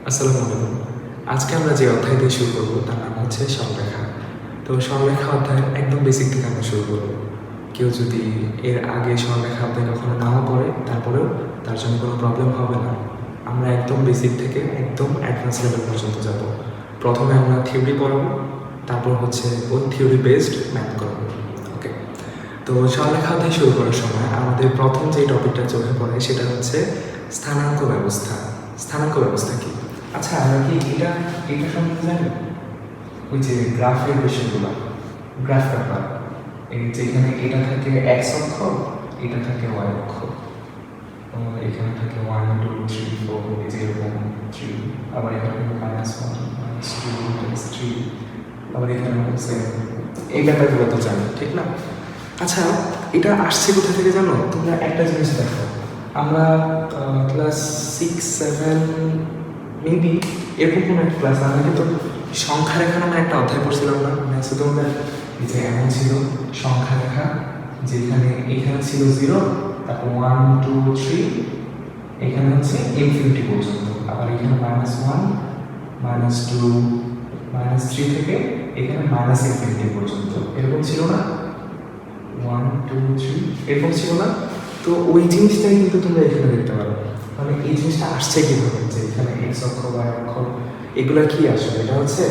আসসালামু আলাইকুম। আজকে আমরা যে অধ্যায় দিয়ে শুরু করব তার নাম হচ্ছে সরলরেখা। তো সরলরেখা অধ্যায়ের একদম বেসিক থেকে আমরা শুরু করব। কেউ যদি এর আগে সরলরেখা অধ্যায় কখনো নাও পড়ে তারপরেও তার জন্য কোনো প্রবলেম হবে না। আমরা একদম বেসিক থেকে একদম অ্যাডভান্স লেভেল পর্যন্ত যাব। প্রথমে আমরা থিওরি পড়ব, তারপর হচ্ছে ওই থিওরি বেসড ম্যাথ করব। ওকে, তো সরলরেখা অধ্যায় শুরু করার সময় আমাদের প্রথম যে টপিকটা চোখে পড়ে সেটা হচ্ছে স্থানাঙ্ক ব্যবস্থা। স্থানাঙ্ক ব্যবস্থা কি? আচ্ছা, আমরা কি এটা এটা সম্বন্ধে জানি? ওই যে গ্রাফের বিষয়গুলো, গ্রাফ পেপার, এই যেখানে এটা থাকে এক্স অক্ষ, এটা থাকে ওয়াই অক্ষ, এখানে থাকে 1 2 3 4, এই যে এরকম 3, আবার এখানে -1 -2 -3, আবার এখানে হচ্ছে এই ব্যাপারগুলো তো জানি, ঠিক না? আচ্ছা, এটা আসছে কোথা থেকে জানো? তোমরা একটা জিনিস দেখো, আমরা ক্লাস 6 7 মেবি এরকম কোনো একটা ক্লাস, আমরা কিন্তু সংখ্যা রেখা নামে একটা অধ্যায় পড়ছিলাম না? মনে আছে তোমাদের? এই যে এমন ছিল সংখ্যা রেখা, যেখানে এখানে ছিল 0, তারপর 1 2 3, এখানে হচ্ছে ইনফিনিটি পর্যন্ত, আবার এখানে -1 -2 -3 থেকে এখানে ইনফিনিটি পর্যন্ত, এরকম ছিল না? 1 2 3 এরকম ছিল না? তো ওই জিনিসটাই কিন্তু তোমরা এখানে দেখতে পারো। মানে এই জিনিসটা আসছে কীভাবে, যে এখানে এক্স অক্ষ বা অক্ষ এগুলো কি আসলে? এটা হচ্ছে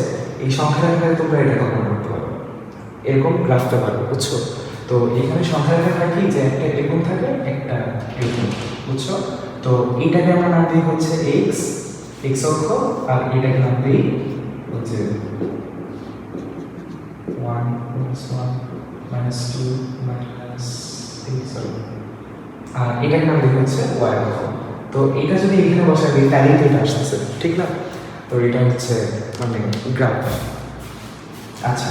এই সংখ্যা রেখায় তোমরা এটা কখনো করতে পারো, এরকম গ্রাফতে পারো, বুঝছো? তো এখানে সংখ্যা রেখা থাকে যে একটা এরকম থাকে, একটা এরকম, বুঝছো? তো এইটাকে আমরা নাম দিই হচ্ছে এক্স, এক্স অক্ষ, আর এটাকে নাম দিই হচ্ছে 1 -1 -2 আর এটার নাম দিই হচ্ছে ওয়াই অক্ষ। তো এটা যদি এখানে বসাই দিই তাহলে এটা আসতেছে, ঠিক না? তো এটা হচ্ছে মানে গ্রাফ। আচ্ছা,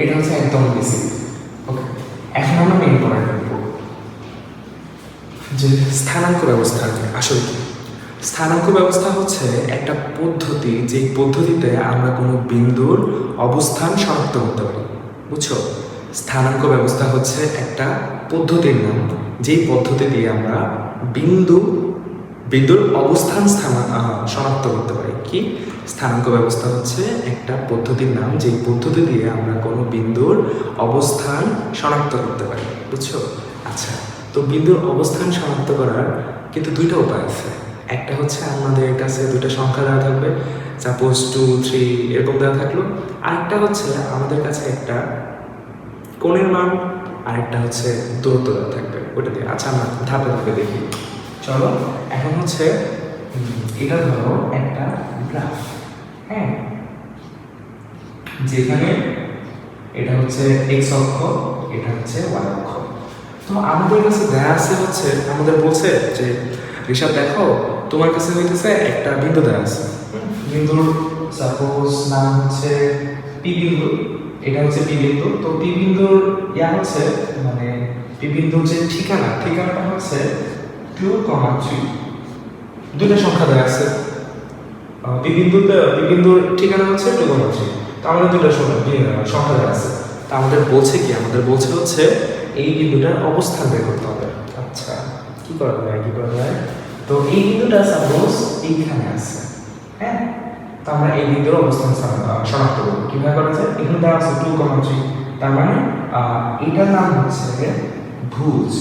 এটা হচ্ছে একদম বেসিক। ওকে, এখন আমরা মেন পয়েন্ট করব যে স্থানাঙ্ক ব্যবস্থা আসলে কি। স্থানাঙ্ক ব্যবস্থা হচ্ছে একটা পদ্ধতি, যেই পদ্ধতিতে আমরা কোনো বিন্দুর অবস্থান শনাক্ত করতে পারি, বুঝছো? স্থানাঙ্ক ব্যবস্থা হচ্ছে একটা পদ্ধতির নাম, যেই পদ্ধতি দিয়ে আমরা বিন্দুর অবস্থান শনাক্ত করতে পারি। কি? স্থানাঙ্ক ব্যবস্থা হচ্ছে একটা পদ্ধতির নাম, যেই পদ্ধতি দিয়ে আমরা কোনো বিন্দুর অবস্থান শনাক্ত করতে পারি, বুঝছো? আচ্ছা, তো বিন্দুর অবস্থান শনাক্ত করার কিন্তু দুইটা উপায় আছে। একটা হচ্ছে আমাদের কাছে দুইটা সংখ্যা দেওয়া থাকবে, সাপোজ 2 3 এরকম দেওয়া থাকলো। আরেকটা হচ্ছে আমাদের কাছে একটা কোণের মান, আরেকটা হচ্ছে দূরত্ব দেওয়া থাকবে, ওটা দিয়ে। আচ্ছা, আমরা ধাপে ধাপে দেখি, চলো। এখন হচ্ছে এটা ধরো একটা গ্রাফ, হ্যাঁ, যেখানে এটা হচ্ছে এক্স অক্ষ, এটা হচ্ছে ওয়াই অক্ষ। তো আমাদের কাছে দেয়া আছে হচ্ছে, আমাদের বলছে যে ঋষাদ দেখো, তোমার কাছে হইতেছে একটা বিন্দু দেওয়া আছে, বিন্দুর সাপোজ নাম হচ্ছে পি বিন্দু, এটা হচ্ছে পি বিন্দু। তো পি বিন্দুর হচ্ছে মানে পি বিন্দুর যে ঠিকানাটা হচ্ছে 2, 3, দুইটা সংখ্যা দেওয়া আছে। পি বিন্দুর ঠিকানা হচ্ছে 2, 3। তো আমাদের দুইটা সংখ্যা দেওয়া আছে। তা আমাদের বলছে কি? আমাদের বলছে হচ্ছে এই বিন্দুটার অবস্থান বের করতে হবে। আচ্ছা, কি করা যায়? তো এই বিন্দুটা সাপোজ এইখানে আছে, হ্যাঁ। তো আমরা এই বিন্দুর অবস্থান শনাক্ত করবো। কিভাবে করা যায়? এখানে দেওয়া আছে 2, 3, তার মানে এটার নাম হচ্ছে ভুজ,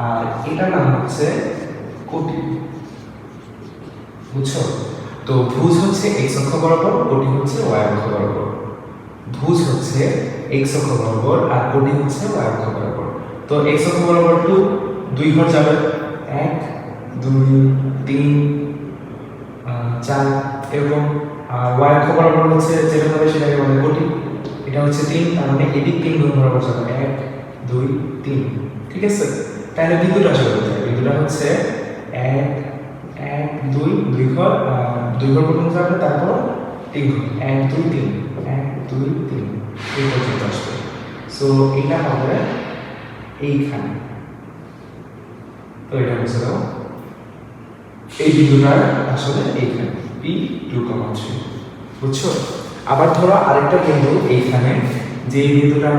আর এটার নাম হচ্ছে কোটি, বুঝছো? তো ভুজ হচ্ছে এক্স অক্ষ বরাবর, কোটি হচ্ছে ওয়াই অক্ষ বরাবর। ভুজ হচ্ছে এক্স অক্ষ বরাবর আর কোটি হচ্ছে ওয়াই অক্ষ বরাবর। তো এক্স অক্ষ বরাবর 2 ঘর যাবে, 1 2 3 4 এরকম। আর ওয়াই অক্ষ বরাবর হচ্ছে যেটা হবে সেটাকে বলে কোটি, এটা হচ্ছে 3, তার মানে এদিক 3 ঘর বরাবর যাবে, 1 2 3, ঠিক আছে? তাহলে বিন্দুটা আসলে কোথায়? বিন্দুটা হচ্ছে 1 1 2 ঘর, 2 ঘর পর্যন্ত যাবে, তারপর 3 ঘর, 1 2 3 1 2 3 এই পর্যন্ত আসবে। সো এটা হবে এইখানে। তো এটা বুঝে দাও, এই বিন্দুটা আসলে এইখানে পি 2, 3, বুঝছো? আবার ধরো আরেকটা বিন্দু এইখানে, যে বিন্দুটার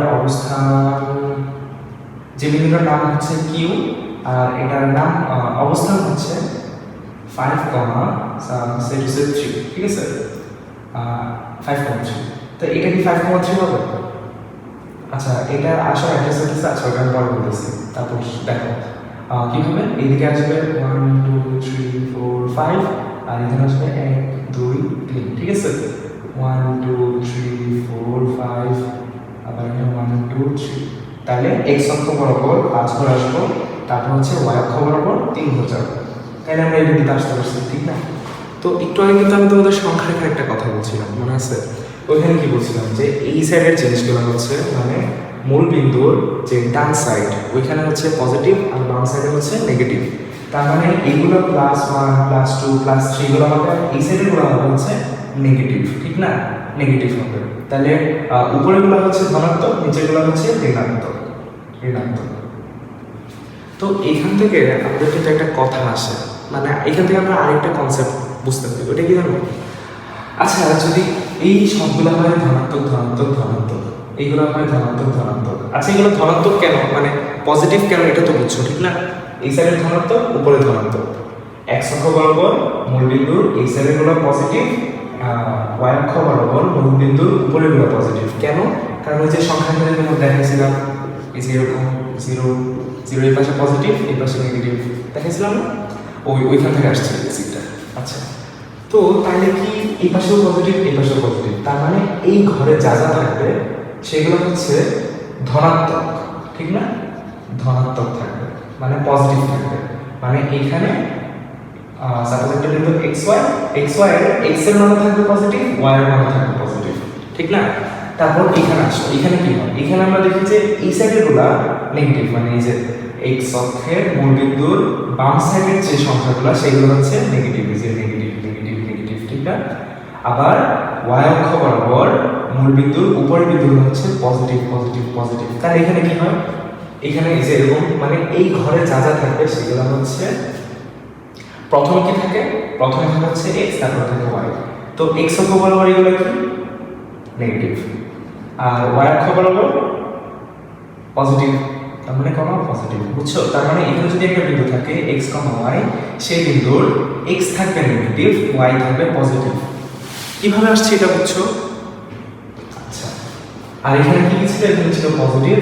বিন্দুটার নাম হচ্ছে কিউ, আর এটার নাম অবস্থান হচ্ছে 5 কমা সেট হচ্ছে 3, ঠিক আছে, 5,3। তো এটা কি 5,3 হবে? আচ্ছা, এটা আসার অ্যাড্রেস হচ্ছে, আচ্ছা ওটা আমি পরে বলতেছি। তারপর দেখো কি হবে, এইদিকে আসবে 1 2 3 4 5, আর এখানে আসবে 1 2 3, ঠিক আছে, 1 2 3 4 5, আবার এখানে 1 2 3। তাহলে এক্স অক্ষ বরাবর 5 ঘর আসবো, তারপর হচ্ছে ওয়াই অক্ষ বরাবর 3 ঘর যাবো। তাহলে আমরা এই বিন্দুতে আসতে পারছি, ঠিক না? তো একটু আগে কিন্তু আমি তোমাদের সংখ্যা রেখার একটা কথা বলছিলাম, মনে আছে? ওইখানে কি বলছিলাম যে এই সাইডের জিনিসগুলো হচ্ছে মানে মূল বিন্দুর যে ডান সাইড ওইখানে হচ্ছে পজিটিভ আর বাম সাইডে হচ্ছে নেগেটিভ। তার মানে এইগুলো +1 +2 +3 গুলো হবে, এই সাইডের গুলো হবে হচ্ছে নেগেটিভ, ঠিক না? নেগেটিভ হবে। তাহলে উপরেরগুলো হচ্ছে ধনাত্মক, নিচেরগুলো হচ্ছে ঋণাত্মক। ঋণাত্মক। তো এখান থেকে আমাদের কিন্তু একটা কথা আসে, মানে এখান থেকে আমরা আরেকটা কনসেপ্ট বুঝতে পারি, ওটা কি জানো? আচ্ছা, যদি এই সবগুলো হয় ধনাত্মক ধনাত্মক ধনাত্মক, এইগুলো হয় ধনাত্মক ধনাত্মক, আচ্ছা এগুলো ধনাত্মক কেন, মানে পজিটিভ কেন, এটা তো বুঝছো, ঠিক না? এই সাইডের ধনাত্মক, উপরে ধনাত্মক, এক্স অক্ষ বরাবর মূল বিন্দুর এই সাইডের গুলো পজিটিভ, ওয়াই অক্ষ বরাবর মূল বিন্দুর উপরের গুলো পজিটিভ। কেন? কারণ ওই যে সংখ্যাগুলো যেমন দেখাইছিলাম, এই যে এরকম 0 0 এই পাশে পজিটিভ, এই পাশে নেগেটিভ দেখাইছিলাম না, ওইখান থেকে আসছে বেসিকটা। আচ্ছা, তো তাহলে কি এই পাশেও পজিটিভ, এই পাশেও পজিটিভ, তার মানে এই ঘরে যা যা থাকবে সেগুলো হচ্ছে ধনাত্মক, ঠিক না? ধনাত্মক থাকবে, মানে পজিটিভ থাকবে। মানে এইখানে সাপোজ একটা বিন্দু xy এর x এর মান থাকবে পজিটিভ, y এর মান থাকবে পজিটিভ, ঠিক না? তারপর এখানে আসো, এখানে কি হয়, এখানে আমরা দেখি যে এই সাইডের গুলা নেগেটিভ, মানে এই যে x অক্ষের মূল বিন্দুর বাম সাইডের যে সংখ্যাগুলো সেগুলো হচ্ছে নেগেটিভ, যে নেগেটিভ নেগেটিভ নেগেটিভ, ঠিক না? আবার y অক্ষ বরাবর মূল বিন্দুর উপরের বিন্দুগুলো হচ্ছে পজিটিভ পজিটিভ পজিটিভ। তাহলে এখানে কি হয়, এখানে এই যে এরকম মানে এই ঘরে যা যা থাকবে সেগুলো হচ্ছে প্রথমে কি থাকে, প্রথমে থাকে হচ্ছে x, তারপর থাকে y। তো x অক্ষ বরাবর এগুলো কি নেগেটিভ, আর y অক্ষ বরাবর পজিটিভ, তার মানে কমা পজিটিভ, বুঝছো? তার মানে এখানে যদি একটা বিন্দু থাকে x, y, সেই বিন্দুর x থাকবে নেগেটিভ, y থাকবে পজিটিভ। কিভাবে আসছে এটা বুঝছো? আচ্ছা, আর এখানে কি ছিল, এখানে ছিল পজিটিভ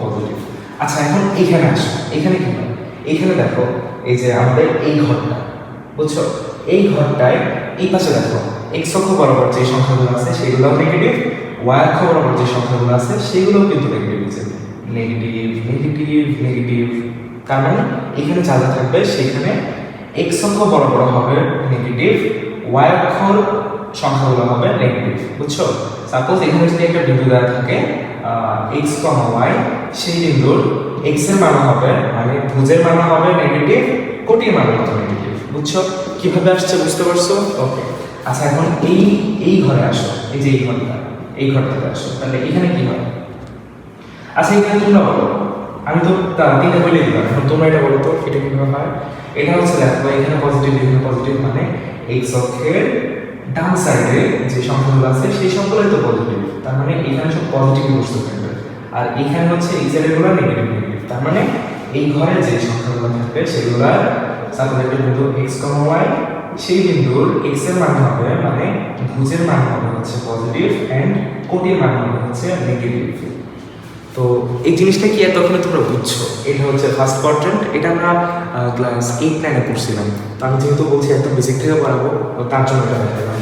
পজিটিভ। আচ্ছা, এখন এখানে আসো, এখানে কি হয়, এখানে দেখো এই যে আমাদের এই ঘরটা, বুঝছো? এই ঘরটায় এই পাশে দেখো x অক্ষ বরাবর যে সংখ্যাগুলো আছে সেগুলো নেগেটিভ, y অক্ষ বরাবর যে সংখ্যাগুলো আছে সেগুলোও কিন্তু নেগেটিভ, নেগেটিভ নেগেটিভ নেগেটিভ। তার মানে এখানে যা যা থাকবে সেখানে x অক্ষ বরাবর হবে নেগেটিভ, y অক্ষর সংখ্যাগুলো হবে নেগেটিভ, বুঝছো? সাপোজ এখানে যদি একটা বিন্দু দেওয়া থাকে x, y, সেই বিন্দুর x এর মান হবে মানে ভুজের মান হবে নেগেটিভ, কোটির মান হবে নেগেটিভ, বুঝছো? কিভাবে আসছে বুঝতে পারছো? ওকে। আচ্ছা, এখন এই ঘরে আসো, এই যে এই ঘরটাতে আসো, তাহলে এখানে কি হয়? আচ্ছা, এখানে তোমরা বলো, আমি তো তিনটা বলে দিলাম, এখন তোমরা এটা বলো তো এটা কিভাবে হয়? এটা হচ্ছে দেখো এখানে পজিটিভ, এখানে পজিটিভ, মানে x অক্ষের ডান সাইডে যে সংখ্যাগুলো আছে সেই সংখ্যাগুলোই তো পজিটিভ, তার মানে এখানে সব পজিটিভ বস্তু থাকবে, আর এখানে হচ্ছে এই সাইডের গুলো নেগেটিভ নেগেটিভ। তার মানে এই ঘরে যে সংখ্যাগুলো থাকবে সেগুলো সাপোজ একটা বিন্দু x, y, সেই বিন্দুর x এর মান হবে মানে ভুজের মান হবে হচ্ছে পজিটিভ এন্ড কোটির মান হবে হচ্ছে নেগেটিভ। তো এই জিনিসটা কি এতক্ষণে তোমরা বুঝছো? এটা হচ্ছে ফার্স্ট কোয়াড্রেন্ট, এটা আমরা ক্লাস 8-9 পড়ছিলাম। তো আমি যেহেতু বলছি একদম বেসিক থেকে পড়াবো, তার জন্য এটা দেখালাম।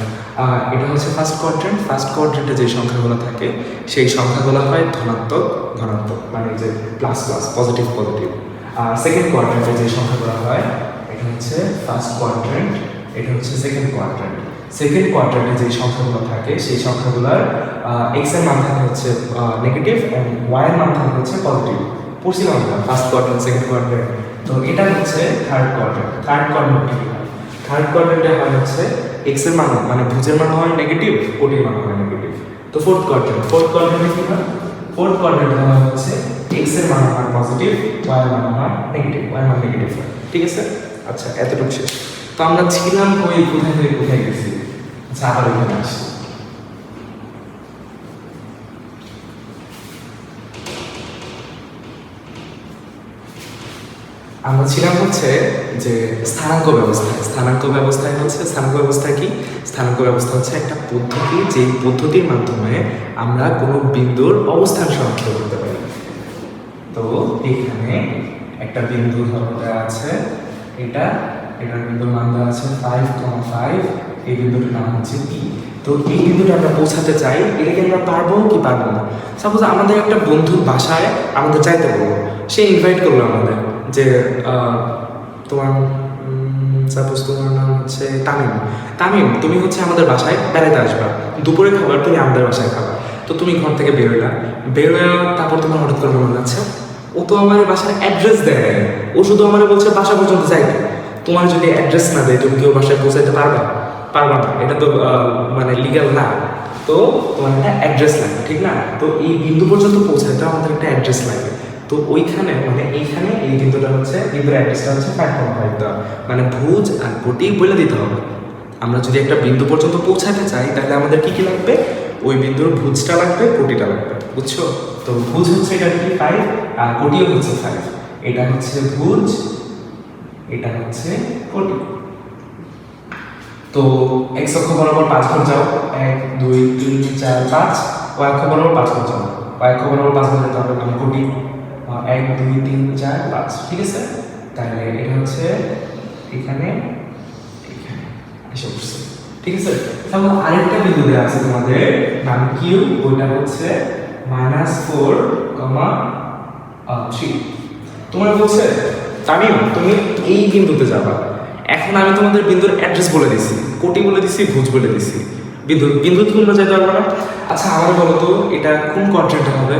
এটা হচ্ছে ফার্স্ট কোয়াড্রেন্ট, ফার্স্ট কোয়াড্রেন্টে যে সংখ্যাগুলো থাকে সেই সংখ্যাগুলো হয় ধনাত্মক ধনাত্মক, মানে যে প্লাস প্লাস পজিটিভ পজিটিভ। আর সেকেন্ড কোয়াড্রেন্টে যে সংখ্যাগুলো হয় এটা হচ্ছে ফার্স্ট কোয়াড্রেন্ট, এটা হচ্ছে সেকেন্ড কোয়াড্রেন্ট। সেকেন্ড কোয়াড্রেন্টে যে সংখ্যাগুলো থাকে সেই সংখ্যাগুলোর x এর মান থাকে হচ্ছে নেগেটিভ এন্ড y এর মান থাকে হচ্ছে পজিটিভ। পড়ছিলাম আমরা ফার্স্ট কোয়াড্রেন্ট সেকেন্ড কোয়াড্রেন্ট। তো এটা হচ্ছে থার্ড কোয়াড্রেন্ট। থার্ড কোয়াড্রেন্টে কি হয়? থার্ড কোয়াড্রেন্টে হয় হচ্ছে x এর মান মানে ভুজের মান হয় নেগেটিভ, কোটির মান হয় নেগেটিভ। তো ফোর্থ কোয়াড্রেন্ট, ফোর্থ কোয়াড্রেন্টে কি হয়? ফোর্থ কোয়াড্রেন্টে হয় হচ্ছে x এর মান হয় পজিটিভ, y এর মান হয় নেগেটিভ, y এর মান নেগেটিভ হয়। ঠিক আছে? আচ্ছা, এতটুকু শেষ। তো আমরা ছিলাম কই, কোথায় থেকে কোথায় গেছি? আচ্ছা, আবার এখানে আসি। আমরা ছিলাম হচ্ছে যে স্থানাঙ্ক ব্যবস্থায়। স্থানাঙ্ক ব্যবস্থায় হচ্ছে স্থানাঙ্ক ব্যবস্থা কি? স্থানাঙ্ক ব্যবস্থা হচ্ছে একটা পদ্ধতি, যেই পদ্ধতির মাধ্যমে আমরা কোনো বিন্দুর অবস্থান শনাক্ত করতে পারি। তো এখানে একটা বিন্দু ধরো দেওয়া আছে, এটার বিন্দুর মান দেওয়া আছে 5,5, এই বিন্দুটার নাম হচ্ছে পি। তো এই বিন্দুটা আমরা পৌঁছাতে চাই, এটাকে আমরা পারবো কি পারবো না। সাপোজ আমাদের একটা বন্ধুর বাসায় আমাদের যাইতে বলবো, সে ইনভাইট করলো আমাদের যে তোমার সাপোজ তোমার নাম হচ্ছে তামিম। তামিম, তুমি হচ্ছে আমাদের বাসায় বেড়াতে আসবা, দুপুরে খাবার তুমি আমাদের বাসায় খাবা। তো তুমি ঘর থেকে বেরোয় তারপর তোমার হঠাৎ করে মনে হচ্ছে ও তো আমার বাসার অ্যাড্রেস দেয়, ও শুধু আমার বলছে বাসা পর্যন্ত যাইতে। তোমার যদি অ্যাড্রেস না দেয় তুমি কেউ বাসায় পৌঁছাইতে পারবা না, এটা তো মানে লিগ্যাল না। তো তোমার একটা অ্যাড্রেস লাগে, ঠিক না? তো এই বিন্দু পর্যন্ত পৌঁছাইতে আমাদের একটা অ্যাড্রেস লাগে। তো ওইখানে মানে এইখানে এই বিন্দুটা হচ্ছে, বিন্দুর অ্যাড্রেসটা হচ্ছে 5,5 দেওয়া, মানে ভুজ আর কোটি বলে দিতে হবে। আমরা যদি একটা বিন্দু পর্যন্ত পৌঁছাতে চাই তাহলে আমাদের কি কি লাগবে? ওই বিন্দুর ভুজটা লাগবে, কোটিটা লাগবে, বুঝছো? তো ভুজ হচ্ছে এটা কি 5, আর কোটিও হচ্ছে 5। এটা হচ্ছে ভুজ, এটা হচ্ছে কোটি। তো এক্স অক্ষ বরাবর 5 ঘর যাও, 1 2 3 4 5। ওয়াই অক্ষ বরাবর 5 ঘর যাও, ওয়াই অক্ষ বরাবর 5 ঘর যেতে হবে, মানে কোটি 1 2 3 4 5, ঠিক আছে? তাহলে এটা হচ্ছে এখানে এসে বসছে, ঠিক আছে? তাহলে আরেকটা বিন্দু দেওয়া আছে তোমাদের নাম কিউ, ওইটা হচ্ছে -4,3। তোমার বলছে তামিম তুমি এই বিন্দুতে যাবা। এখন আমি তোমাদের বিন্দুর অ্যাড্রেস বলে দিছি, কোটি বলে দিছি, ভুজ বলে দিছি, বিন্দু তোমরা যেতে পারবো না। আচ্ছা আমার বলো তো এটা কোন কোয়াড্রেন্টে হবে?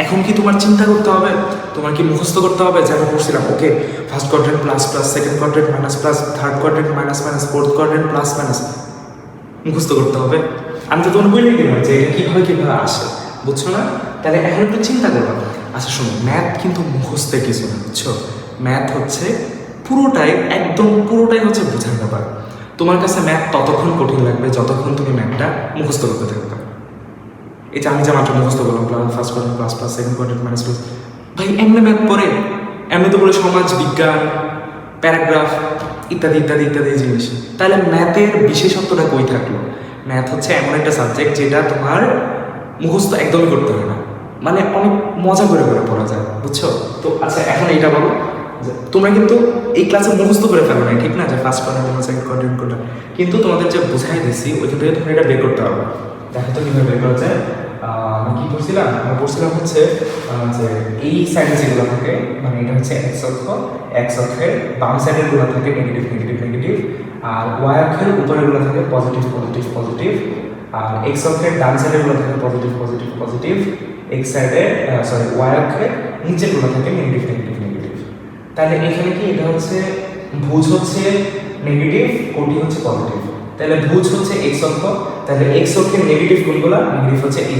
এখন কি তোমার চিন্তা করতে হবে, তোমার কি মুখস্থ করতে হবে? যেন পড়ছিলাম, okay first quadrant plus plus, second quadrant minus plus, third quadrant minus minus, fourth quadrant plus minus, মুখস্থ করতে হবে। আমি তো তোমার বলেই দিলাম যে এটা কীভাবে আসে, বুঝছো না? তাহলে এখন একটু চিন্তা করবা। আচ্ছা শোনো, ম্যাথ কিন্তু মুখস্থের কিছু না, বুঝছো? ম্যাথ হচ্ছে পুরোটাই হচ্ছে বোঝার ব্যাপার। তোমার কাছে ম্যাথ ততক্ষণ কঠিন লাগবে যতক্ষণ তুমি ম্যাথটা মুখস্থ করতে থাকবে। এটা আমি যা মাত্র মুখস্থ করলাম, first quadrant plus plus, second quadrant minus plus, ভাই এমনি ম্যাথ পড়ে, এমনি তো পড়ে সমাজ বিজ্ঞান, প্যারাগ্রাফ ইত্যাদি ইত্যাদি ইত্যাদি জিনিস। তাহলে ম্যাথের বিশেষত্বটা কই থাকলো? ম্যাথ হচ্ছে এমন একটা সাবজেক্ট যেটা তোমার মুখস্থ একদমই করতে হয় না, মানে অনেক মজা করে পড়া যায়, বুঝছো? তো আচ্ছা এখন এইটা বলো, তোমরা কিন্তু এই ক্লাসে মুখস্থ করে ফেলো না, ঠিক না? যে ফার্স্ট কোয়াড্রেন্ট সেকেন্ড কোয়াড্রেন্ট কোনটা, কিন্তু তোমাদের যে বোঝাই দিছি ওইখান থেকে তোমরা এটা বের করতে হবে। দেখো তো কীভাবে বের করা যায়। আমি কী পড়ছিলাম? আমরা পড়ছিলাম হচ্ছে যে এই সাইডে যেগুলো থাকে, মানে এটা হচ্ছে এক্স অক্ষের বাম সাইডের গুলো থাকে নেগেটিভ নেগেটিভ নেগেটিভ, আর ওয়াই অক্ষের উপরের গুলো থাকে পজিটিভ পজিটিভ পজিটিভ, আর এক্স অক্ষের ডান সাইডের গুলো থাকে পজিটিভ পজিটিভ পজিটিভ, এক্স সাইডে ওয়াই অক্ষের নিচের গুলো থাকে নেগেটিভ নেগেটিভ নেগেটিভ। তাহলে এখানে কি এটা হচ্ছে ভুজ হচ্ছে নেগেটিভ, কোটি হচ্ছে পজিটিভ। তাহলে ভুজ হচ্ছে এক্স অক্ষ, তাহলে এক্স অক্ষের নেগেটিভ গুণগুলো নেগেটিভ হচ্ছে এই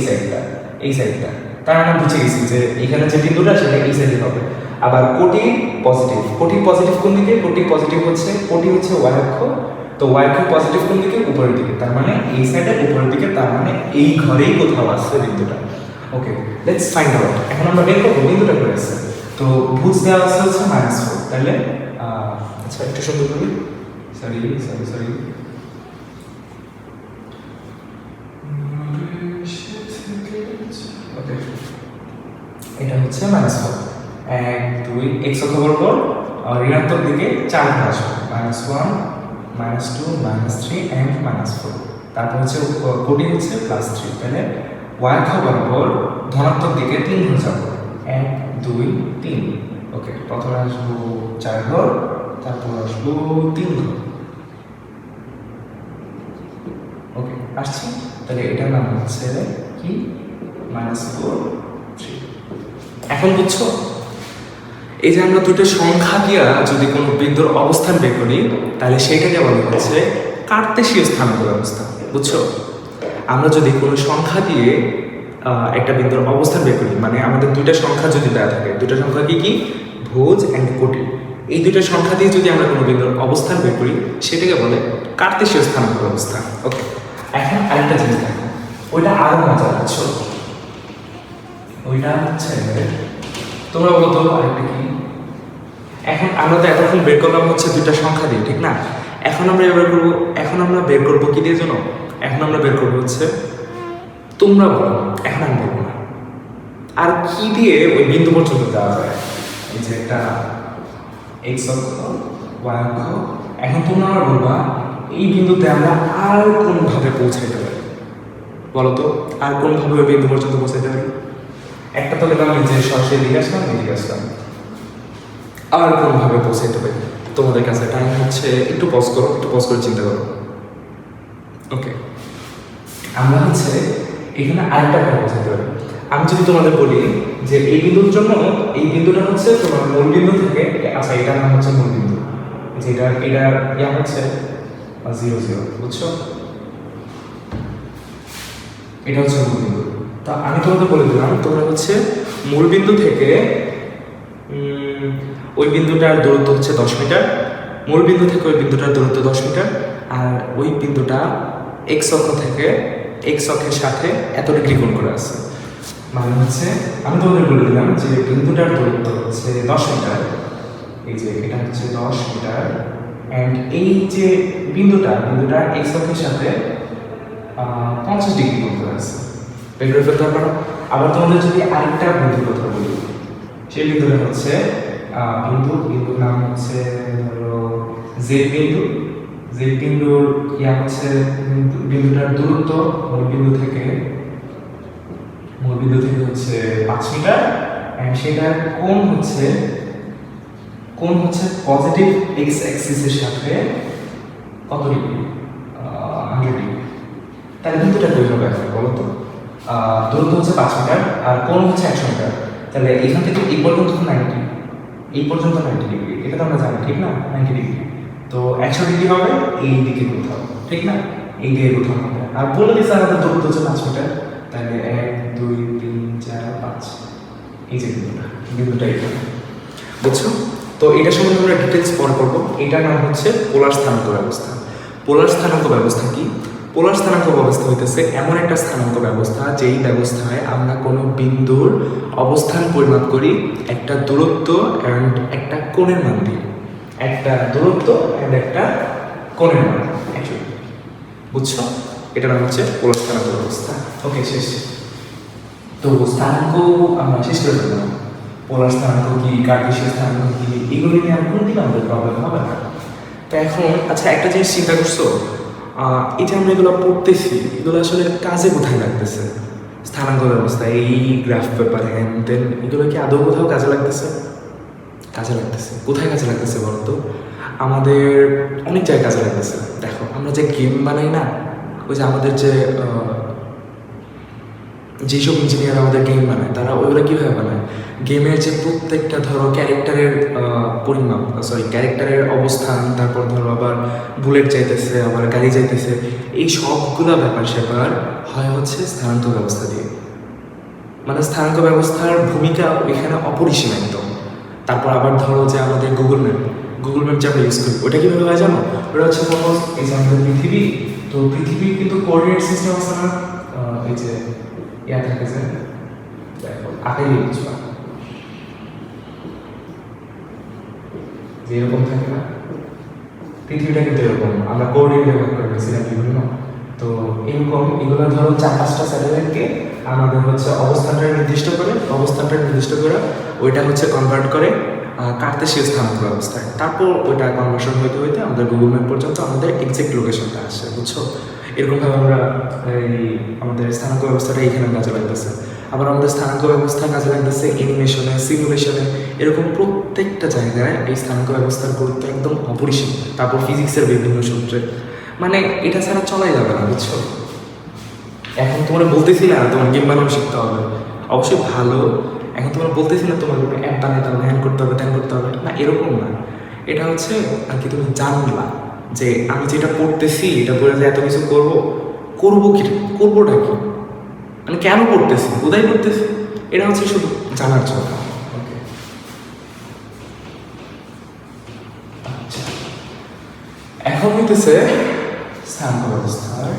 সাইডটা। তার মানে বুঝে গেছি যে এখানে যে বিন্দুটা সেটা এই সাইডে হবে। আবার কোটি পজিটিভ কোন দিকে? কোটি পজিটিভ হচ্ছে, কোটি হচ্ছে ওয়াই অক্ষ, তো ওয়াই অক্ষ পজিটিভ কোন দিকে? উপরের দিকে, তার মানে এই সাইডে উপরের দিকে, তার মানে এই ঘরেই কোথাও আসছে বিন্দুটা। ওকে, লেটস ফাইন্ড আউট। এখন আমরা বের করবো বিন্দুটা করে আসছে। তো ভুজ দেওয়া আছে হচ্ছে -4, তাহলে আচ্ছা একটু সুন্দর করি, সরি এটা হচ্ছে -4, 1 2 এক্স অক্ষ বরাবর ঋণাত্মক দিকে 4 ঘর আসবে, -1 -2 -3 and -4। তারপর হচ্ছে কোটি হচ্ছে +3, তাহলে ওয়াই অক্ষ বরাবর ধনাত্মক দিকে 3 ঘর যাবো, 1 2 3। ওকে, প্রথমে আসবো 4 ঘর, তারপর আসবো 3 ঘর। ওকে আসছি, তাহলে এটার নাম হচ্ছে কি? -4 3। এখন বুঝছো? এই যে আমরা দুটো সংখ্যা দিয়া যদি কোনো বিন্দুর অবস্থান বের করি তাহলে সেইটাকে বলা হচ্ছে কার্তেশীয় স্থানাঙ্ক ব্যবস্থা, বুঝছো? আমরা যদি কোনো সংখ্যা দিয়ে একটা বিন্দুর অবস্থান বের করি, মানে আমাদের দুইটা সংখ্যা যদি দেওয়া থাকে, দুইটা সংখ্যা কি? ভুজ অ্যান্ড কোটি। এই দুইটা সংখ্যা দিয়ে যদি আমরা কোনো বিন্দুর অবস্থান বের করি সেটাকে বলে কার্তেশীয় স্থানাঙ্ক ব্যবস্থা। ওকে, এখন আরেকটা জিনিস দেখো, ওইটা আরো মজা, বুঝছো? ওইটা হচ্ছে তোমরা বলো তো আরেকটা কি? এখন আমরা তো এতক্ষণ বের করলাম হচ্ছে দুইটা সংখ্যা দিয়ে, ঠিক না? এখন আমরা বের করবো কি দিয়ে জানো? এখন আমরা বের করবো হচ্ছে, তোমরা বলো, এখন আমি বলবো না, আর কি দিয়ে ওই বিন্দু পর্যন্ত যাওয়া যায়। এই যে একটা এক্স অক্ষ, ওয়াই অক্ষ, এখন তোমরা আমার বলবা এই বিন্দুতে আমরা আর কোনভাবে পৌঁছাইতে পারি, বলো তো, আর কোনভাবে ওই বিন্দু পর্যন্ত পৌঁছাইতে পারি? একটা তো গেলাম যে সরাসরি দিকে আসলাম, এদিকে আসলাম, আর কোনভাবে পৌঁছাইতে পারি? তোমাদের কাছে টাইম হচ্ছে, একটু পজ করে চিন্তা করো। ওকে, আমরা হচ্ছে এখানে আরেকটা ভাবে পৌঁছাতে পারি। আমি যদি তোমাদের বলি যে এই বিন্দুর জন্য, এই বিন্দুটা হচ্ছে তোমার মূল বিন্দু থেকে, আচ্ছা এটার নাম হচ্ছে মূল বিন্দু, যে এটা ইয়া হচ্ছে 0 0, বুঝছো? এটা হচ্ছে মূল বিন্দু। তা আমি তোমাদের বলে দিলাম, তোমরা হচ্ছে মূল বিন্দু থেকে ওই বিন্দুটার দূরত্ব হচ্ছে 10 মিটার, মূল বিন্দু থেকে ওই বিন্দুটার দূরত্ব 10 মিটার, আর ওই বিন্দুটা এক্স অক্ষ থেকে এক্স অক্ষের সাথে এত ডিগ্রি কোণ করে আছে। মানে হচ্ছে আমি তোমাদের বলে দিলাম যে বিন্দুটার দূরত্ব হচ্ছে 10 মিটার, এই যে এটা হচ্ছে 10 মিটার, অ্যান্ড এই যে বিন্দুটা এক্স অক্ষের সাথে 50 ডিগ্রি কোণ করে আছে। বের করে ফেলতে পারো। আবার তোমাদের যদি আরেকটা বিন্দুর কথা বলি, সেই বিন্দুটা হচ্ছে বিন্দুর নাম হচ্ছে ধরো জেড বিন্দু। জেড বিন্দুর ইয়া হচ্ছে বিন্দুটার দূরত্ব মূল বিন্দু থেকে হচ্ছে 5 মিটার, এন্ড সেটার কোণ হচ্ছে পজিটিভ এক্স অ্যাক্সিসের সাথে কত ডিগ্রি? 100 ডিগ্রি। তাহলে বিন্দুটা কিভাবে আসবে বলো তো? দূরত্ব হচ্ছে 5 মিটার আর কোণ হচ্ছে 100 মিটার। তাহলে এখান থেকে এই পর্যন্ত 90, এই পর্যন্ত 90 ডিগ্রি, এটা তো আমরা জানি, ঠিক না? 90 ডিগ্রি। তো 100 ডিগ্রি হবে এই দিকে কোথাও, ঠিক না? এই দিকে কোথাও হবে। আর বলে দিচ্ছে আমাদের দূরত্ব হচ্ছে 5 মিটার, তাহলে 1 2 3 4 5, এই যে বিন্দুটা এখানে, বুঝছো? তো এটা সম্বন্ধে আমরা ডিটেলস পরে করবো। এটার নাম হচ্ছে পোলার স্থানাঙ্ক ব্যবস্থা। পোলার স্থানাঙ্ক ব্যবস্থা কি? পোলার স্থানাঙ্ক ব্যবস্থা হইতেছে এমন একটা স্থানাঙ্ক ব্যবস্থা যেই ব্যবস্থায় আমরা কোনো বিন্দুর অবস্থান পরিমাপ করি একটা দূরত্ব অ্যান্ড একটা কোণের মান দিয়ে, একটা দূরত্ব অ্যান্ড একটা কোণের মান, বুঝছো? এটার নাম হচ্ছে পোলার স্থানাঙ্ক ব্যবস্থা। ওকে, শেষ। তো স্থানাঙ্ক আমরা শেষ করে দিলাম। পোলার স্থানাঙ্ক কি, কার্টেসীয় স্থানাঙ্ক কি, এগুলো নিয়ে আর কোনদিন আমাদের প্রবলেম হবে না। তো এখন আচ্ছা একটা জিনিস চিন্তা করছো, এই যে আমরা এগুলো পড়তেছি, এগুলো আসলে কাজে কোথায় লাগতেছে? স্থানাঙ্ক ব্যবস্থা, এই গ্রাফ পেপার, হ্যান দেন, এগুলো কি আদৌ কোথাও কাজে লাগতেছে? কাজে লাগতেছে। কোথায় কাজে লাগতেছে বলতো? আমাদের অনেক জায়গায় কাজে লাগতেছে। দেখো, আমরা যে গেম বানাই না, ওই যে আমাদের যেসব ইঞ্জিনিয়ার আমাদের গেম বানায়, তারা ওইগুলো কীভাবে বানায়? গেমের যে প্রত্যেকটা ধরো ক্যারেক্টারের পরিমাপ, ক্যারেক্টারের অবস্থান, তারপর ধরো আবার বুলেট যাইতেছে, আবার গাড়ি যাইতেছে, এই সবগুলো ব্যাপার স্যাপার হয় হচ্ছে স্থানাঙ্ক ব্যবস্থা দিয়ে। মানে স্থানাঙ্ক ব্যবস্থার ভূমিকা এখানে অপরিসীম একদম। তারপর আবার ধরো যে আমাদের গুগল ম্যাপ যে আমরা ইউজ করি, ওটা কীভাবে হয় জানো? ওটা হচ্ছে সাপোজ এই যে আমাদের পৃথিবী, তো পৃথিবীর কিন্তু কোঅর্ডিনেট সিস্টেম আছে না, এই যে ইয়া থাকে যে দেখো আকারে বুঝবা যে এরকম থাকে না, পৃথিবীটা কিন্তু এরকম আমরা কোঅর্ডিনেট ব্যবহার করে ফেলছিলাম বিভিন্ন। তো এরকম এগুলো ধরো 4-5টা স্যাটেলাইটকে আমাদের হচ্ছে অবস্থানটা নির্দিষ্ট করে ওইটা হচ্ছে কনভার্ট করে কার্তেশীয় স্থানাঙ্ক ব্যবস্থায়। তারপর ওইটা কনভার্সন হইতে হইতে আমাদের গুগল ম্যাপ পর্যন্ত আমাদের এক্সাক্ট লোকেশনটা আসে, বুঝছো? এরকমভাবে আমরা আমাদের স্থানাঙ্ক ব্যবস্থাটা এইখানে কাজে লাগতেছে। আবার আমাদের স্থানাঙ্ক ব্যবস্থা কাজে লাগতেছে অ্যানিমেশনে, সিমুলেশনে, এরকম প্রত্যেকটা জায়গায় এই স্থানাঙ্ক ব্যবস্থার গুরুত্ব একদম অপরিসীম। তারপর ফিজিক্সের বিভিন্ন সূত্রে, মানে এটা ছাড়া চলাই যাবে না, বুঝছো? এখন তোমরা বলতেছি না তোমার গেম বানানো শিখতে হবে, অবশ্যই ভালো। এখন তোমরা বলতেছি না তোমার কোনো অ্যাপ বানাতে হবে, হ্যান করতে হবে, ত্যান করতে হবে, না, এরকম না। এটা হচ্ছে আর কি, তুমি জানলা যে আমি যেটা পড়তেছি, এটা পড়ে যে এত কিছু করবো কি, করবোটা কি, মানে কেন পড়তেছি, কোথায় পড়তেছি, এটা হচ্ছে শুধু জানার জন্য। আচ্ছা, এখন হইতেছে স্থানাঙ্ক ব্যবস্থার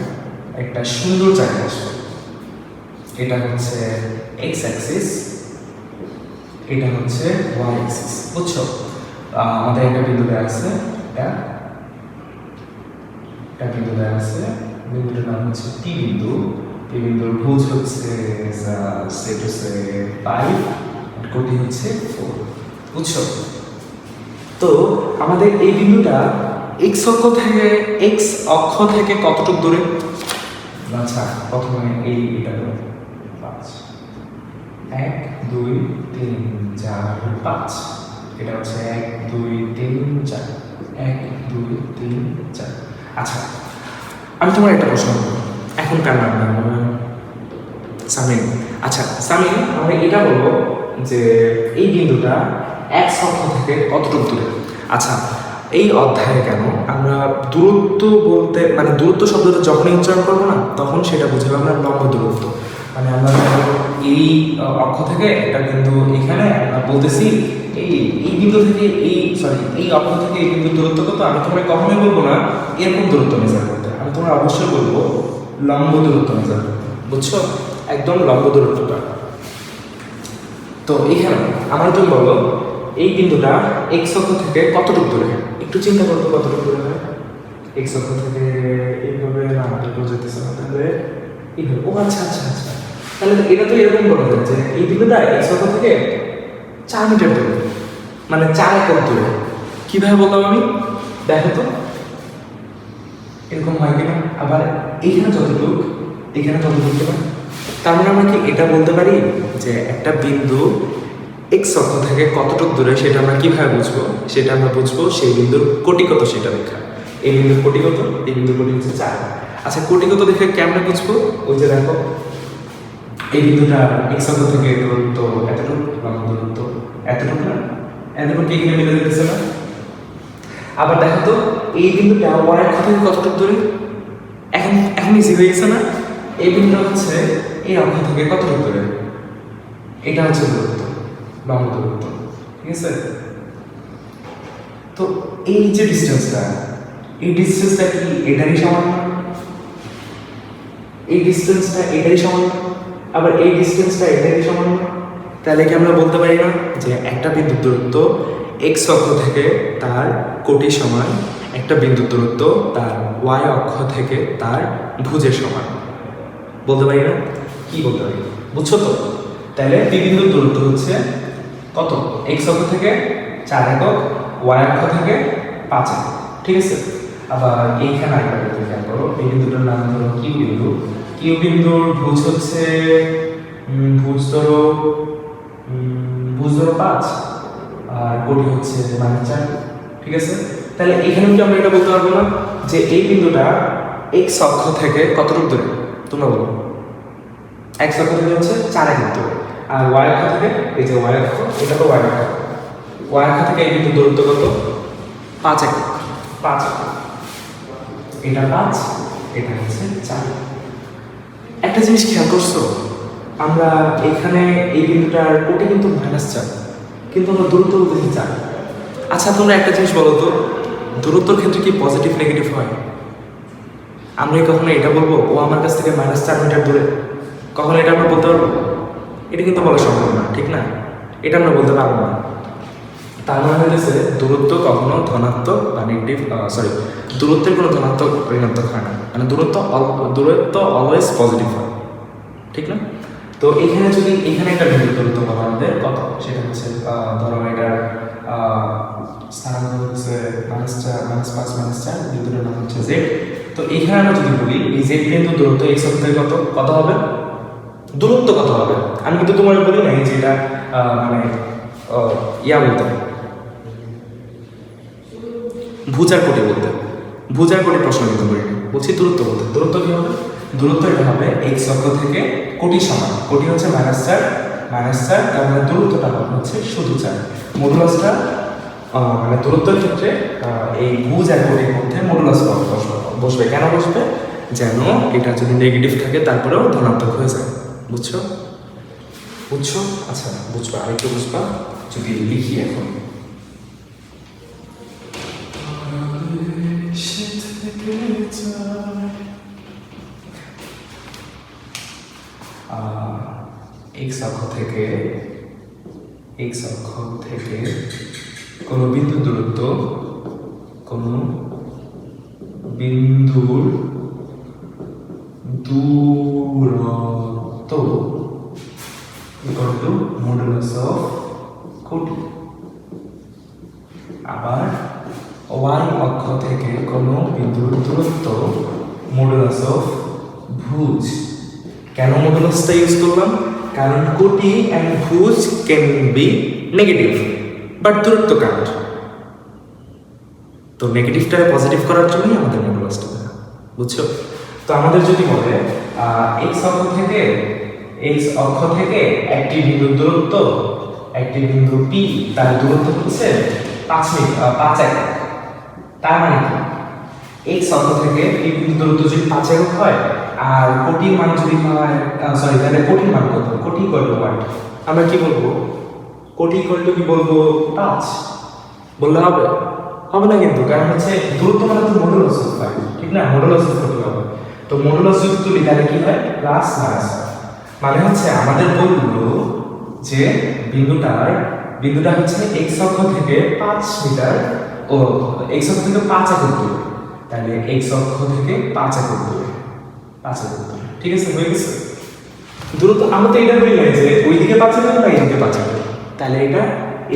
একটা সুন্দর জায়গা আসবে। এটা হচ্ছে এক্স অ্যাক্সিস, এটা হচ্ছে ওয়াই অ্যাক্সিস, বুঝছো? আমাদের একটা বিন্দু দেওয়া আছে, একটা বিন্দু দেওয়া আছে, বিন্দুটার নাম হচ্ছে পি বিন্দু। পি বিন্দুর ভুজ হচ্ছে সেট হচ্ছে 5, কোটি হচ্ছে 4, বুঝছো? তো আমাদের এই বিন্দুটা এক্স অক্ষ থেকে কতটুকু দূরে? আচ্ছা, প্রথমে এটা 5, 1 2 3 4 5, এটা হচ্ছে 1 2 3 4, 1 2 3 4। আচ্ছা, আমি তোমার একটা প্রশ্ন করবো, এখন কার নাম সামিন। আচ্ছা সামিন, আমরা এটা বলবো যে এই বিন্দুটা এক্স অক্ষ থেকে কতটুকু দূরে। আচ্ছা, এই অধ্যায়ে কেন আমরা দূরত্ব বলতে, মানে দূরত্ব শব্দটা যখনই উচ্চারণ করবো না, তখন সেটা বুঝে আমরা লম্ব দূরত্ব। মানে আমরা এই অক্ষ থেকে একটা বিন্দু এখানে আমরা বলতেছি এই বিন্দু থেকে এই অক্ষ থেকে এই বিন্দুর দূরত্ব কত, আমি তোমাকে কখনোই বলবো না এরকম দূরত্ব মেজার করতে, আমি তোমার অবশ্যই বলবো লম্ব দূরত্ব মেজার করতে, বুঝছো? একদম লম্ব দূরত্বটা। তো এখানে আমার তুমি বলো এই বিন্দুটা এক্স অক্ষ থেকে কতটুকু দূরে, একটু চিন্তা করতো কতটুকু দূরে হয়। এক্স অক্ষ থেকে এইভাবে না যেতেছে না, তাহলে এইভাবে, ও আচ্ছা আচ্ছা আচ্ছা, তাহলে এটা তো এরকম বলা যায় যে এই বিন্দুটা এক্স অক্ষ থেকে 4 মিটার দূরে, মানে 4 একক দূরে। কিভাবে বললাম আমি, দেখো তো এরকম হয় কিনা। আবার এইখানে যতটুকু, এখানে ততটুকু না, তার মানে আমরা কি এটা বলতে পারি যে একটা বিন্দু এক্স অক্ষ থেকে কতটুকু দূরে, সেটা আমরা কিভাবে বুঝবো? সেটা আমরা বুঝবো সেই বিন্দুর কোটি কত সেটা দেখা। এই বিন্দুর কোটি কত, এই বিন্দুর কোটি হচ্ছে 4। আচ্ছা, কোটি কত দেখে কেমনে বুঝবো? ওই যে দেখো এই বিন্দুটা এক্স অক্ষ থেকে দূরত্ব এতটুকু, লম্ব দূরত্ব এতটুকু না, এতটুকু এখানে মিলে যেতেছে না। আবার দেখো তো এই বিন্দুটা ওয়াই অক্ষ থেকে কতটুকু দূরে, এখন ইজি হয়ে গেছে না? এই বিন্দুটা হচ্ছে এই অক্ষ থেকে কতটুকু দূরে, এটা হচ্ছে দূরত্ব, লম্ব দূরত্ব, ঠিক আছে? তো এই যে ডিসটেন্সটা, এই ডিসটেন্সটা কি এটারই সমান? এই ডিসটেন্সটা এটারই সমান, আবার এই ডিসটেন্সটা এটারই সমান। তাহলে কি আমরা বলতে পারি না যে একটা বিন্দুর দূরত্ব এক্স অক্ষ থেকে তার কোটি সমান, একটা বিন্দুর দূরত্ব তার ওয়াই অক্ষ থেকে তার ভুজের সমান? বলতে পারি না? কি বলতে পারি, বুঝছো তো? তাহলে পি বিন্দুর দূরত্ব হচ্ছে কত? এক্স অক্ষ থেকে 4 একক, ওয়াই অক্ষ থেকে 5 একক, ঠিক আছে? আবার এইখানে আরেকটা বিন্দু খেয়াল করো, এই বিন্দুটার নাম ধরো কিউ বিন্দু। কিউ বিন্দুর ভুজ হচ্ছে ভুজ ধরো 5 আর কোটি হচ্ছে -4, ঠিক আছে? তাহলে এখানে কি আমরা এটা বলতে পারবো না যে এই বিন্দুটা এক্স অক্ষ থেকে কতটুকু দূরে? তোমরা বলো। এক্স অক্ষ থেকে হচ্ছে 4 একক দূরে, আর ওয়াই অক্ষ থেকে, এই যে ওয়াই অক্ষ, এটা তো ওয়াই অক্ষ, ওয়াই অক্ষ থেকে এই বিন্দুর দূরত্ব কত? 5 একক, 5 একক। এটা 5, এটা হচ্ছে 4। একটা জিনিস খেয়াল করছো, আমরা এখানে এই বিন্দুটার কোটি কিন্তু -4, কিন্তু আমরা দূরত্ব বলতেছি 4। আচ্ছা তোমরা একটা জিনিস বলো তো, দূরত্বর ক্ষেত্রে কি পজিটিভ নেগেটিভ হয়? আমরা কখনো এটা বলবো ও আমার কাছ থেকে -4 মিটার দূরে? কখনো এটা আমরা বলতে পারবো? এটা কিন্তু বলা সম্ভব না, ঠিক না? এটা আমরা বলতে পারবো না। তার মানে হচ্ছে দূরত্ব কখনো ধনাত্মক বা নেগেটিভ, দূরত্বের কোনো ধনাত্মক ঋণাত্মক হয় না, মানে দূরত্ব অলওয়েজ পজিটিভ হয়, ঠিক না? তো এখানে যদি এখানে একটা বিন্দু দূরত্ব বলা আমাদের কত, সেটা হচ্ছে ধরো এটার স্থানাঙ্ক হচ্ছে -5 বিন্দুটার নাম হচ্ছে জেড। তো এখানে আমরা যদি বলি এই জেড বিন্দু দূরত্ব এক্স অক্ষ থেকে কত হবে, দূরত্ব কত হবে? আমি কিন্তু তোমার বলি নাই যে এটা মানে বলতে ভুজার কোটি বলতে, ভুজার কোটি প্রশ্ন কিন্তু করি, বলছি দূরত্ব বলতে। দূরত্ব কি হবে? দূরত্ব এটা হবে এক্স অক্ষ থেকে কোটি সমান, কোটি হচ্ছে -4, তার মানে দূরত্বটা হচ্ছে শুধু 4। মডুলাসটা মানে দূরত্বের ক্ষেত্রে এই ভুজ আর কোটির মধ্যে মডুলাস বসবে। কেন বসবে? যেন এটা যদি নেগেটিভ থাকে তারপরেও ধনাত্মক হয়ে যায়, বুঝছো? আচ্ছা বুঝবা, আরেকটু বুঝবা যদি লিখি এখন। এক্স অক্ষ থেকে কোনো বিন্দুর দূরত্ব, কোনো বিন্দুর দূরত্ব ইকুয়াল টু মডুলাস অফ কোটি। আবার ওয়াই অক্ষ থেকে কোনো বিন্দুর দূরত্ব মডুলাস অফ ভুজ। কেন মডুলাসটা ইউজ করলাম? কারণ কোটি and Bhuj can be negative but দূরত্ব কান্ট। তো নেগেটিভটা পজিটিভ করার জন্যই আমাদের মডুলাসটা দেখা, বুঝছো? তো আমাদের যদি বলে এক্স অক্ষ থেকে একটি বিন্দুর দূরত্ব, একটি বিন্দু পি, তার দূরত্ব হচ্ছে 5 একক। তার মানে কি এক্স অক্ষ থেকে পি বিন্দু দূরত্ব যদি 5 একক হয় আর কোটির মান যদি হয়, সরি তাহলে কোটির মান কত? কোটি ইকুয়াল টু হোয়াট? আমরা কি বলবো? কোটি ইকুয়াল টু কি বলবো? 5 বললে হবে? হবে না কিন্তু, কারণ হচ্ছে দূরত্ব মানে তো মডুলাস অফ 5, ঠিক না? মডুলাস অফ কোটি হবে। তো মডুলাস যদি তুলি তাহলে কি হয়? প্লাস মাইনাস হয়। মানে হচ্ছে আমাদের বললো যে বিন্দুটা হচ্ছে এক্স অক্ষ থেকে 5 মিটার, ও এক্স অক্ষ থেকে 5 একক দূরে। তাহলে এক্স অক্ষ থেকে 5 একক দূরে, 5 একক দূরে, ঠিক আছে? হয়ে গেছে দূরত্ব। আমরা তো এটা বলি না যে ওইদিকে 5 একক বা এইদিকে 5 একক, তাহলে এটা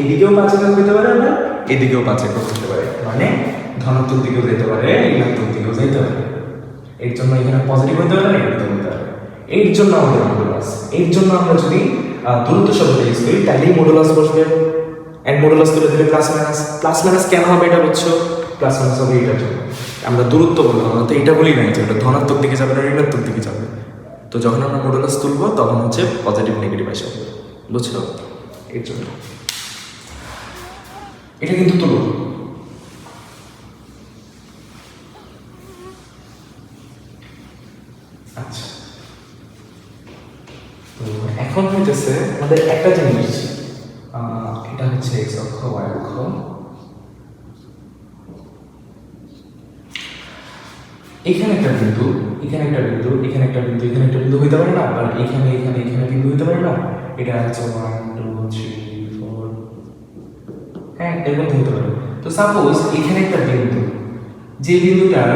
এদিকেও 5 একক হতে পারে না এদিকেও 5 একক হতে পারে, মানে ধনাত্মক দিকেও যেতে পারে, ঋণাত্মক দিকেও যেতে পারে। এর জন্য এখানে পজিটিভ হতে পারে, নেগেটিভ হতে পারে। এর জন্য আমাদের মডুলাস। এর জন্য আমরা যদি দূরত্ব শব্দটা ইউজ করি তাহলেই মডুলাস বসবে। এন্ড মডুলাস তুলে দিলে প্লাস মাইনাস। প্লাস মাইনাস কেন হবে এটা বুঝছো? প্লাস মাইনাস হবে এটার জন্য। আমরা দূরত্ব বললাম, আমরা তো এটা বলি নাই যে এটা ধনাত্মক দিকে যাবে না ঋণাত্মক দিকে যাবে। তো যখন আমরা মডুলাস তুলবো তখন হচ্ছে পজিটিভ নেগেটিভ আসবে, বুঝছো? এর জন্য এটা কিন্তু তুলো। আচ্ছা, তো এখন হইতেছে আমাদের একটা জিনিস, এটা হচ্ছে এক্স অক্ষ, ওয়াই অক্ষ। এখানে একটা বিন্দু, এখানে একটা বিন্দু, এখানে একটা বিন্দু, এখানে একটা বিন্দু হইতে পারে না? আর এখানে এখানে এখানে বিন্দু হইতে পারে না? এটা হচ্ছে 1 2 3 4, হ্যাঁ এরকম হতে পারে। তো সাপোজ এখানে একটা বিন্দু, যে বিন্দুটার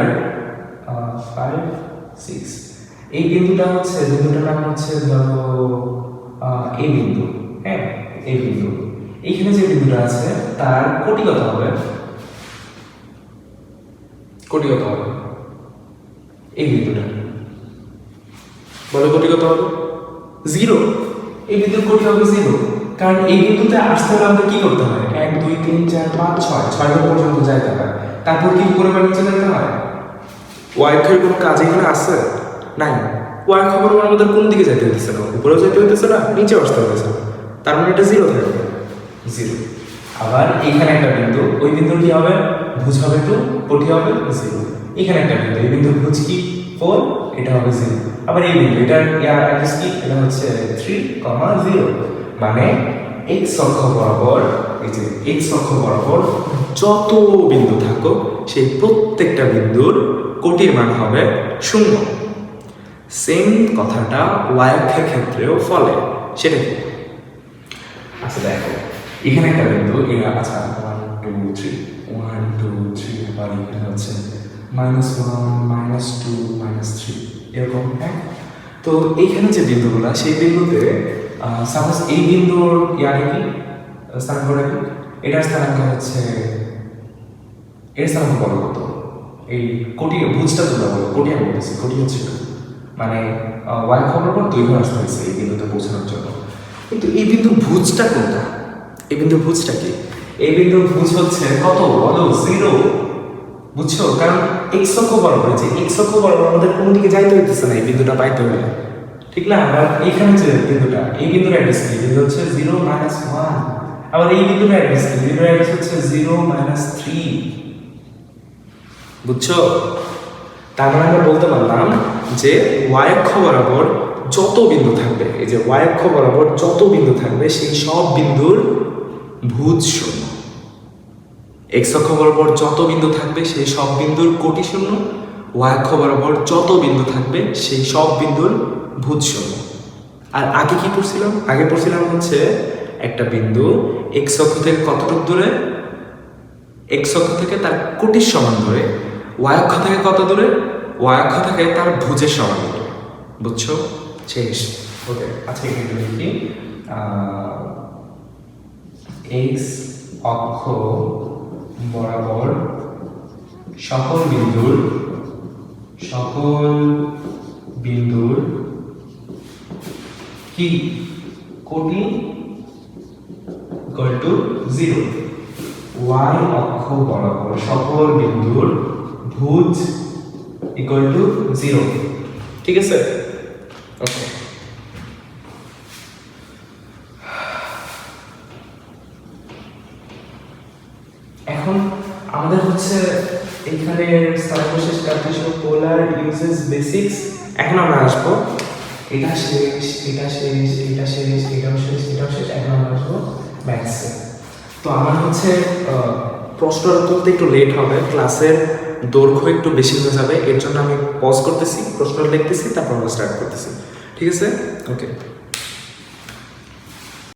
5 6, এই বিন্দুটা হচ্ছে, বিন্দুটার নাম হচ্ছে ধরো এই বিন্দু, হ্যাঁ এই বিন্দু। এইখানে যে বিন্দুটা আছে তার কোটি কত হবে? কোটি কত হবে এই বিন্দুটা? বলো কোটি কত হবে? 0। এই বিন্দুর কোটি হবে 0, কারণ এই বিন্দুতে আসতে হলে আমাদের কি করতে হয়? 1 2 3 4 5 6 ঘর পর্যন্ত যাইতে হয়। তারপর কি করে নিচে যেতে হয়? ওয়াই অক্ষের কোনো কাজ এখানে আছে? নাই। ওয়াই অক্ষ বরাবর আমাদের কোন দিকে যেতে হইতেছে না? উপরেও যেতে হইতেছে না, নিচেও আসতে হইতেছে না। তার মানে এটা 0 থাকবে, 0। আবার এখানে একটা বিন্দু, ওই বিন্দুর কি হবে? ভুজ হবে 2, কোটি হবে 0। এখানে একটা বিন্দু, এই বিন্দুর ভুজ কি 4, এটা হবে 0। আবার এই বিন্দু, এটার অ্যাড্রেস কি? এটা হচ্ছে 3, 0। মানে এক্স অক্ষ বরাবর, এই যে এক্স অক্ষ বরাবর যত বিন্দু থাকো সেই প্রত্যেকটা বিন্দুর কোটির মান হবে 0। সেম কথাটা ওয়াই অক্ষের ক্ষেত্রেও ফলে। সেটা কি? আচ্ছা দেখো, এখানে একটা বিন্দু, আচ্ছা 1 2 3 1 2 3, আবার এখানে হচ্ছে -1 -2 -3 এরকম, হ্যাঁ? তো এইখানে যে বিন্দুগুলো, সেই বিন্দুতে সাপোজ এই বিন্দুর ইয়ারে কি স্থানাঙ্ক রাখি, এটার স্থানাঙ্ক হচ্ছে, এর স্থানাঙ্ক বলো কত? এই কোটি ভুজটা তোলা বলো, কোটি আমি বলতেছি, কোটি হচ্ছে মানে ওয়াই খবর পর 2 ঘর আসতে হয়েছে এই বিন্দুতে পৌঁছানোর জন্য। কিন্তু এই বিন্দুর ভুজটা কোনটা? এই বিন্দুর ভুজটা কি? এই বিন্দুর ভুজ হচ্ছে কত বলো? 0, বুঝছো? কারণ এক্স অক্ষ বরাবর, যে এক্স অক্ষ বরাবর আমাদের কোনো দিকে যাইতে হইতেছে না এই বিন্দুটা পাইতে হলে, ঠিক না? আবার এইখানে যে বিন্দুটা, এই বিন্দুর অ্যাড্রেস কি? বিন্দু হচ্ছে 0 -1। আবার এই বিন্দুর অ্যাড্রেস কি? বিন্দুর অ্যাড্রেস হচ্ছে 0 -3, বুঝছো? তার মানে আমরা বলতে পারলাম যে ওয়াই অক্ষ বরাবর যত বিন্দু থাকবে, এই যে ওয়াই অক্ষ বরাবর যত বিন্দু থাকবে সেই সব বিন্দুর ভুজ 0। এক্স অক্ষ বরাবর যত বিন্দু থাকবে সেই সব বিন্দুর কোটি 0। ওয়াই অক্ষ বরাবর যত বিন্দু থাকবে সেই সব বিন্দুর ভুজ 0। আর আগে কি পড়ছিলাম? আগে পড়ছিলাম হচ্ছে একটা বিন্দু এক্স অক্ষ থেকে কতটুকু দূরে? এক্স অক্ষ থেকে তার কোটির সমান দূরে, ওয়াই অক্ষ থেকে কত দূরে? ওয়াই অক্ষ থেকে তার ভুজের সমান দূরে। বুঝছো? শেষ। ওকে, আচ্ছা একটু লিখি। এক্স অক্ষ বরাবর সকল বিন্দুর কি কোটি ইকুয়াল টু 0। ওয়াই অক্ষ বরাবর সকল বিন্দুর ভুজ ইকুয়াল টু 0। ঠিক আছে? ওকে, এখন আমাদের হচ্ছে এখানে সর্বশেষ কার্যসহ পোলার ইউজেস বেসিক্স। এখন আমরা আসবো, এটা শেষ, এটা শেষ, এটা শেষ, এটাও শেষ, এটাও শেষ। এখন আমরা আসবো ম্যাথসে। তো আমার হচ্ছে প্রশ্নটা তুলতে একটু লেট হবে, ক্লাসের দৈর্ঘ্য একটু বেশি হয়ে যাবে, এর জন্য আমি পজ করতেছি, প্রশ্ন লিখতেছি, তারপর আমরা স্টার্ট করতেছি। ঠিক আছে? ওকে।